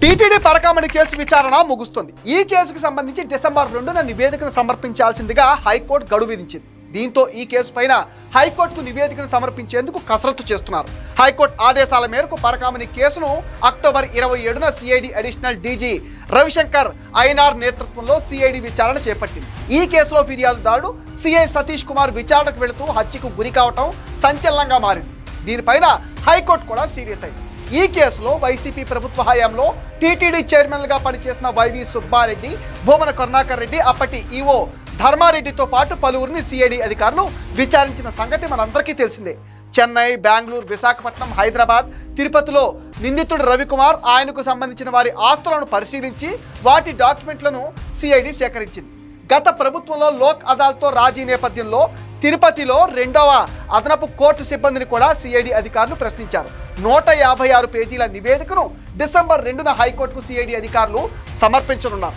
TTD Parakamani case విచారణ ముగుస్తుంది. ఈ కేసుకు సంబంధించి డిసెంబర్ 2న నివేదికను సమర్పించాల్సిందిగా హైకోర్టు గడువు విధించింది. దీంతో ఈ కేసు పైన హైకోర్టుకు నివేదికను సమర్పించేందుకు కసరత్తు చేస్తున్నారు. హైకోర్టు ఆదేశాల మేరకు పరకామణి కేసును అక్టోబర్ 27న CID additional DG Ravishankar Ayyanar నేతృత్వంలో సిఐడి విచారణ చేపట్టింది. ఈ కేసులో ఫిర్యాదుదారుడు సిఐ సతీష్ కుమార్ విచారణకు వెళుతూ హత్యకు గురి కావటం సంచలనంగా మారింది. దీనిపైన హైకోర్టు కూడా సీరియస్ అయింది. ఈ కేసులో వైసీపీ ప్రభుత్వ హయాంలో టీటీడీ చైర్మన్లుగా పనిచేసిన వైవి సుబ్బారెడ్డి, భూమన కరుణాకర్ రెడ్డి, అప్పటి ఈవో ధర్మారెడ్డితో పాటు పలువురిని సిఐడి అధికారులు విచారించిన సంగతి మనందరికీ తెలిసిందే. చెన్నై, బెంగళూరు, విశాఖపట్నం, హైదరాబాద్, తిరుపతిలో నిందితుడు రవికుమార్, ఆయనకు సంబంధించిన వారి ఆస్తులను పరిశీలించి వాటి డాక్యుమెంట్లను సిఐడి సేకరించింది. గత ప్రభుత్వంలో లోక్ అదాలత్తో రాజీ నేపథ్యంలో తిరుపతిలో 2వ అదనపు కోర్టు సిబ్బందిని కూడా సిఐడి అధికారులు ప్రశ్నించారు. 156 పేజీల నివేదికను డిసెంబర్ 2న హైకోర్టుకు సిఐడి అధికారులు సమర్పించనున్నారు.